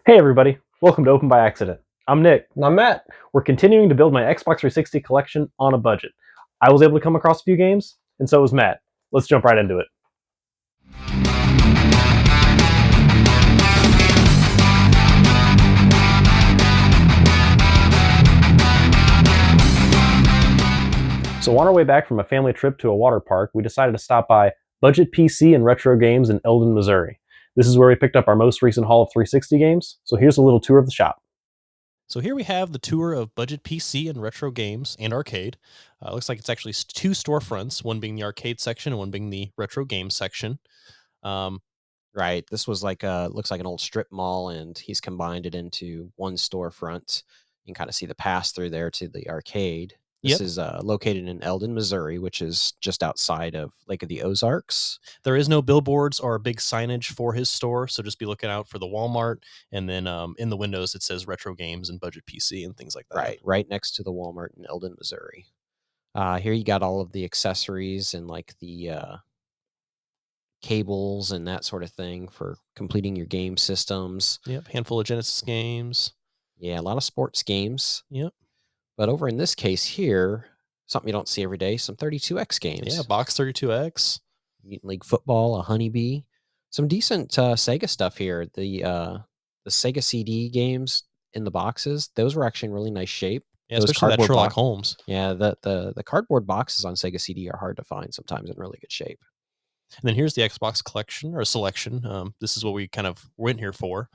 Hey everybody, welcome to Open by Accident. I'm Nick. And I'm Matt. We're continuing to build my Xbox 360 collection on a budget. I was able to come across a few games, and so was Matt. Let's jump right into it. So on our way back from a family trip to a water park, we decided to stop by Budget PC and Retro Games in Eldon, Missouri. This is where we picked up our most recent haul of 360 games, so here's a little tour of the shop. So here we have the tour of Budget PC and Retro Games and Arcade. Looks like it's actually two storefronts, one being the arcade section and one being the retro games section. Um, Right. This was like looks like an old strip mall, and he's combined it into one storefront. You can kind of see the pass through there to the arcade. This yep, is located in Eldon, Missouri, which is just outside of Lake of the Ozarks. there is no billboards or big signage for his store, so just be looking out for the Walmart. And then in the windows, it says Retro Games and Budget PC and things like that. Right next to the Walmart in Eldon, Missouri. Here you got all of the accessories and like the cables and that sort of thing for completing your game systems. Yep, handful of Genesis games. Yeah, a lot of sports games. Yep. But over in this case here, something you don't see every day, some 32X games. Yeah, Box 32X. Mutant League Football, a Honeybee. Some decent Sega stuff here. The Sega CD games in the boxes, those were actually in really nice shape. Yeah, Those especially that cardboard Sherlock box- Holmes. Yeah, the cardboard boxes on Sega CD are hard to find sometimes in really good shape. And then here's the Xbox collection or selection. This is what we kind of went here for.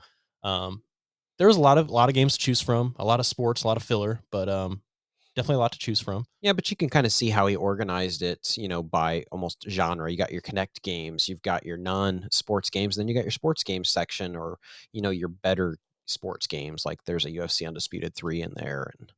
There's a lot of games to choose from, a lot of sports, a lot of filler, but definitely a lot to choose from. Yeah, but you can kind of see how he organized it, by almost genre. You got your Connect games, you've got your non-sports games, then you got your sports games section, or your better sports games. Like there's a UFC Undisputed 3 in there, and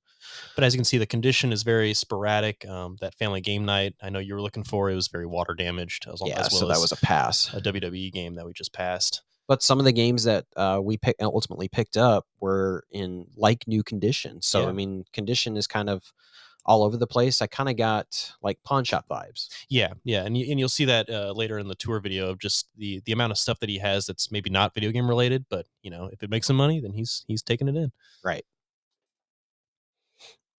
But as you can see, the condition is very sporadic. That family game night I know you were looking for, it was very water damaged, as yeah, well so that as was a pass. a WWE game that we just passed. But some of the games that we ultimately picked up were in like new condition. So Yeah. I mean, condition is kind of all over the place. I kind of got like pawn shop vibes. Yeah, and you'll see that later in the tour video of just the amount of stuff that he has that's maybe not video game related, but if it makes him money, then he's taking it in. Right.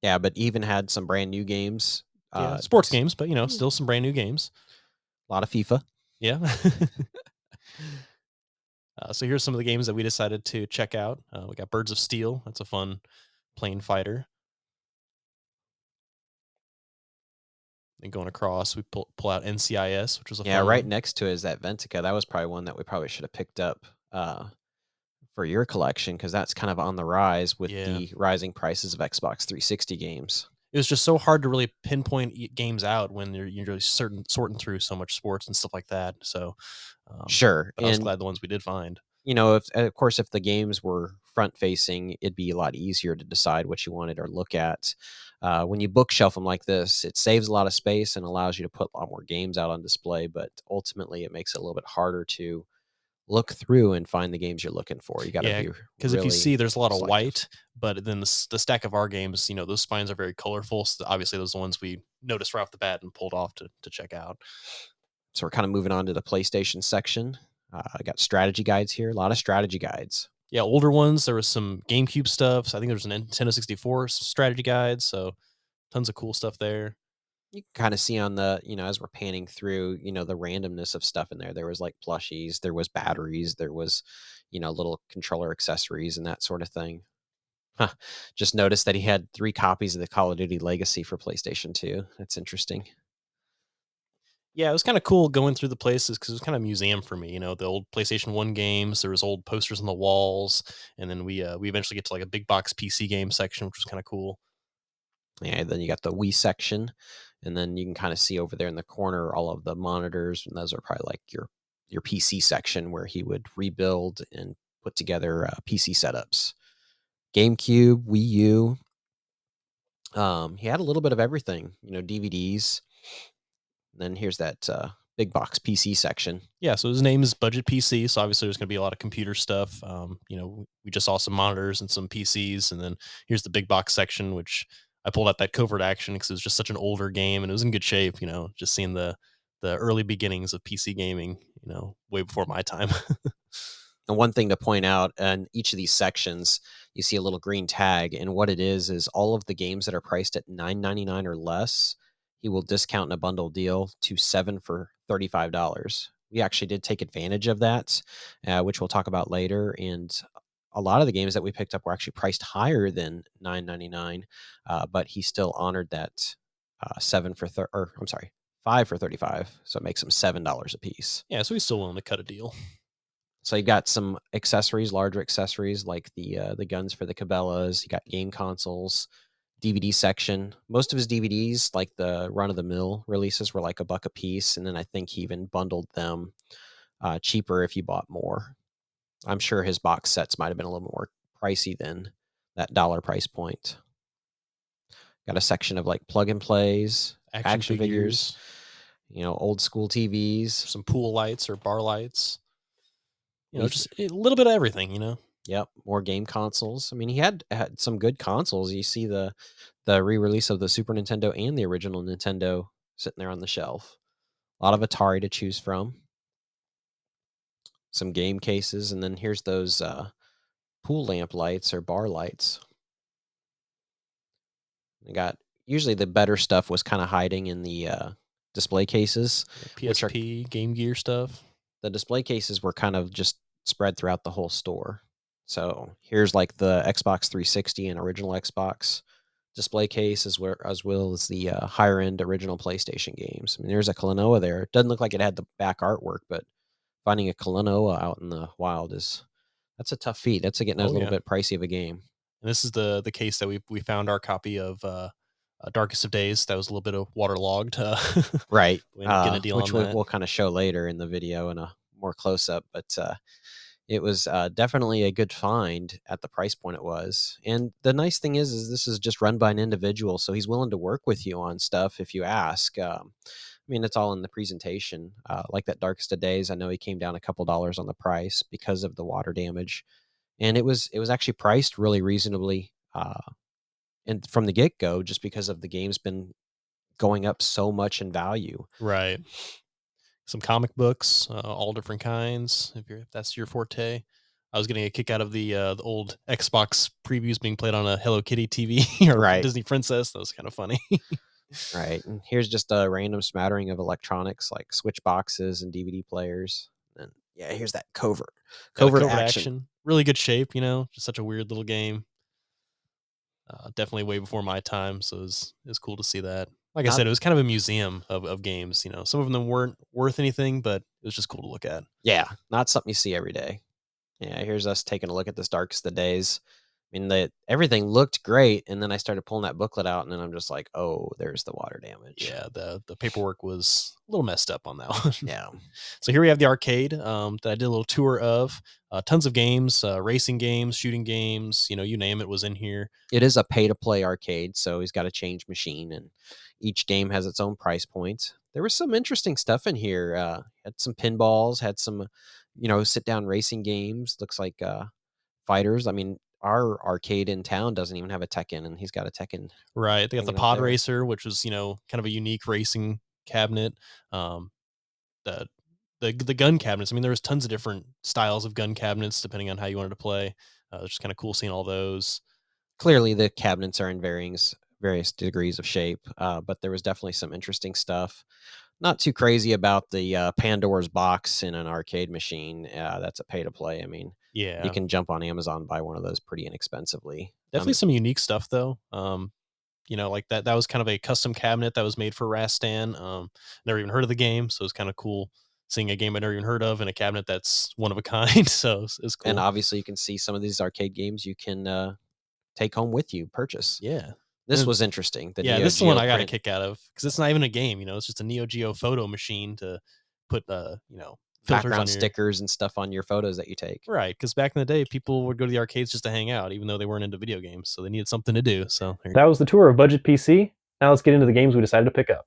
Yeah, but even had some brand new games. Yeah, sports games, but still some brand new games. A lot of FIFA. Yeah. So here's some of the games that we decided to check out. We got Birds of Steel. That's a fun plane fighter. Then going across, we pull out NCIS, which was a fun Right one. next to it is that Ventica. That was probably one that we probably should have picked up for your collection, because that's kind of on the rise with Yeah. the rising prices of Xbox 360 games. It was just so hard to really pinpoint games out when you're really sorting through so much sports and stuff like that. So Sure. but I was And glad the ones we did find. if of course if the games were front facing, it'd be a lot easier to decide what you wanted or look at. When you bookshelf them like this, it saves a lot of space and allows you to put a lot more games out on display, but ultimately it makes it a little bit harder to look through and find the games you're looking for. You got to Yeah, be because if you see, there's a lot of selective. white, but then the stack of our games, those spines are very colorful. So obviously, those are the ones we noticed right off the bat and pulled off to check out. So we're kind of moving on to the PlayStation section. I got strategy guides here, a lot of strategy guides. Yeah, older ones. There was some GameCube stuff. So I think there was a Nintendo 64 strategy guide. So tons of cool stuff there. You can kind of see on the, as we're panning through, the randomness of stuff in there. There was like plushies, there was batteries, there was, little controller accessories and that sort of thing. Just noticed that he had 3 copies of the Call of Duty Legacy for PlayStation 2. That's interesting. Yeah, it was kind of cool going through the places because it was kind of a museum for me. The old PlayStation 1 games. There was old posters on the walls, and then we eventually get to like a big box PC game section, which was kind of cool. Yeah, then you got the Wii section, and then you can kind of see over there in the corner all of the monitors, and those are probably like your PC section where he would rebuild and put together PC setups. GameCube, Wii U. He had a little bit of everything, DVDs. And then here's that big box PC section. Yeah, so his name is Budget PC, so obviously there's going to be a lot of computer stuff. We just saw some monitors and some PCs, and then here's the big box section, which I pulled out that Covert Action because it was just such an older game and it was in good shape. Just seeing the early beginnings of PC gaming. Way before my time. And one thing to point out, in each of these sections, you see a little green tag, and what it is all of the games that are priced at $9.99 or less, he will discount in a bundle deal to 7 for $35. We actually did take advantage of that, which we'll talk about later. And a lot of the games that we picked up were actually priced higher than $9.99, but he still honored that 5 for 35. So it makes them $7 a piece. Yeah, so he's still willing to cut a deal. So you got some accessories, larger accessories like the guns for the Cabela's. You got game consoles, DVD section. Most of his DVDs, like the run of the mill releases, were like $1 a piece, and then I think he even bundled them cheaper if you bought more. I'm sure his box sets might have been a little more pricey than that dollar price point. Got a section of like plug and plays, action figures, old school TVs, some pool lights or bar lights. We've- Just a little bit of everything. Yep, more game consoles. I mean, he had some good consoles. You see the re-release of the Super Nintendo and the original Nintendo sitting there on the shelf. A lot of Atari to choose from. Some game cases, and then here's those pool lamp lights or bar lights. I got usually the better stuff was kind of hiding in the display cases. PSP, Game Gear stuff. The display cases were kind of just spread throughout the whole store. So here's like the Xbox 360 and original Xbox display case, as well as the higher end original PlayStation games. I mean, there's a Klonoa there. It doesn't look like it had the back artwork, but finding a Klonoa out in the wild that's a tough feat. That's getting a little bit pricey of a game. And this is the case that we found our copy of Darkest of Days. That was a little bit of waterlogged. Right. We ended up getting a deal which on that. we'll kind of show later in the video in a more close up, but it was definitely a good find at the price point it was. And the nice thing is this is just run by an individual, so he's willing to work with you on stuff if you ask. I mean, it's all in the presentation. Like that Darkest of Days, I know he came down a couple dollars on the price because of the water damage, and it was actually priced really reasonably, and from the get go, just because of the game's been going up so much in value. Right. Some comic books, all different kinds. If that's your forte. I was getting a kick out of the old Xbox previews being played on a Hello Kitty TV or Right. Disney Princess. That was kind of funny. Right. And here's just a random smattering of electronics like Switch boxes and DVD players. And yeah, here's that covert action. Really good shape, just such a weird little game. Definitely way before my time, so it was cool to see that. Like I said, it was kind of a museum of games. Some of them weren't worth anything, but it was just cool to look at. Yeah, not something you see every day. Yeah, here's us taking a look at this Darkest of Days. I mean, everything looked great, and then I started pulling that booklet out, and then I'm just like, oh, there's the water damage. Yeah, the paperwork was a little messed up on that one. Yeah. So here we have the arcade that I did a little tour of. Tons of games, racing games, shooting games, you name it was in here. It is a pay-to-play arcade, so he's got a change machine, and each game has its own price point. There was some interesting stuff in here. Had some pinballs, had some, sit-down racing games. Looks like fighters. I mean, our arcade in town doesn't even have a Tekken, and he's got a Tekken. Right. They got the Pod Racer, which was, kind of a unique racing cabinet. The gun cabinets. I mean, there was tons of different styles of gun cabinets depending on how you wanted to play. It's just kind of cool seeing all those. Clearly, the cabinets are in various degrees of shape, but there was definitely some interesting stuff. Not too crazy about the Pandora's box in an arcade machine. That's a pay to play. I mean, yeah, you can jump on Amazon and buy one of those pretty inexpensively. Definitely some unique stuff though. Like that was kind of a custom cabinet that was made for Rastan. Never even heard of the game, so it's kind of cool seeing a game I never even heard of in a cabinet that's one of a kind. So it's cool. And obviously, you can see some of these arcade games you can take home with you, purchase. Yeah. This was interesting. This is the one I got a kick out of because it's not even a game. It's just a Neo Geo photo machine to put, background stickers and stuff on your photos that you take. Right, because back in the day, people would go to the arcades just to hang out, even though they weren't into video games, so they needed something to do. So that was the tour of Budget PC. Now let's get into the games we decided to pick up.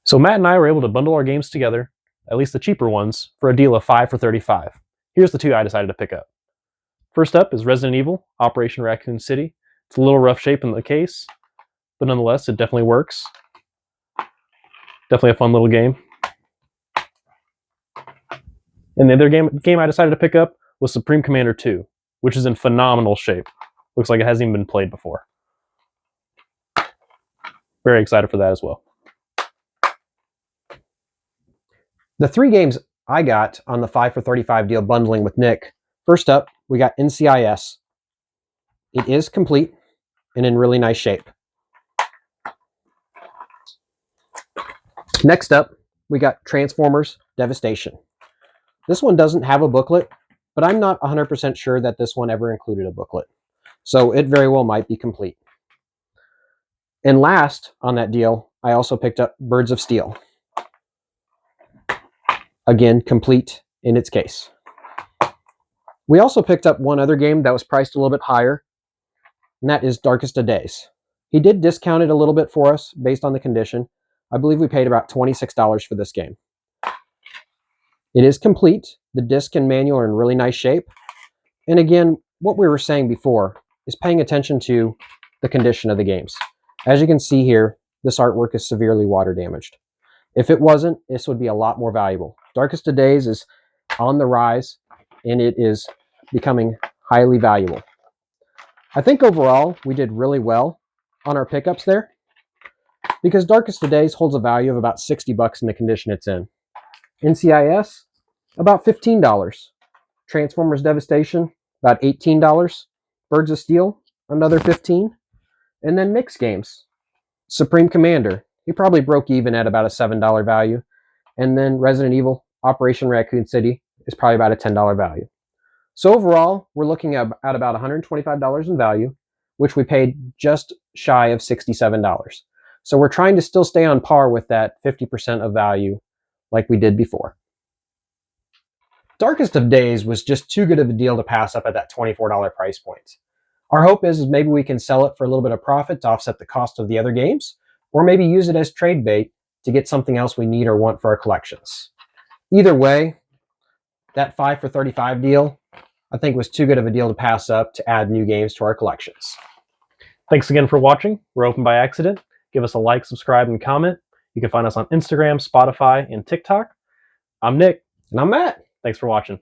So Matt and I were able to bundle our games together, at least the cheaper ones, for a deal of 5 for $35. Here's the two I decided to pick up. First up is Resident Evil, Operation Raccoon City. It's a little rough shape in the case, but nonetheless, it definitely works. Definitely a fun little game. And the other game I decided to pick up was Supreme Commander 2, which is in phenomenal shape. Looks like it hasn't even been played before. Very excited for that as well. The 3 games I got on the 5 for $35 deal bundling with Nick. First up, we got NCIS. It is complete and in really nice shape. Next up, we got Transformers Devastation. This one doesn't have a booklet, but I'm not 100% sure that this one ever included a booklet. So it very well might be complete. And last on that deal, I also picked up Birds of Steel. Again, complete in its case. We also picked up one other game that was priced a little bit higher, and that is Darkest of Days. He did discount it a little bit for us based on the condition. I believe we paid about $26 for this game. It is complete. The disc and manual are in really nice shape. And again, what we were saying before is paying attention to the condition of the games. As you can see here, this artwork is severely water damaged. If it wasn't, this would be a lot more valuable. Darkest of Days is on the rise, and it is becoming highly valuable. I think overall, we did really well on our pickups there, because Darkest of Days holds a value of about $60 in the condition it's in. NCIS, about $15. Transformers Devastation, about $18. Birds of Steel, another $15. And then mixed games. Supreme Commander, he probably broke even at about a $7 value. And then Resident Evil Operation Raccoon City is probably about a $10 value. So overall, we're looking at about $125 in value, which we paid just shy of $67. So we're trying to still stay on par with that 50% of value like we did before. Darkest of Days was just too good of a deal to pass up at that $24 price point. Our hope is maybe we can sell it for a little bit of profit to offset the cost of the other games, or maybe use it as trade bait to get something else we need or want for our collections. Either way, that 5 for $35 deal, I think, was too good of a deal to pass up to add new games to our collections. Thanks again for watching. We're open by accident. Give us a like, subscribe, and comment. You can find us on Instagram, Spotify, and TikTok. I'm Nick. And I'm Matt. Thanks for watching.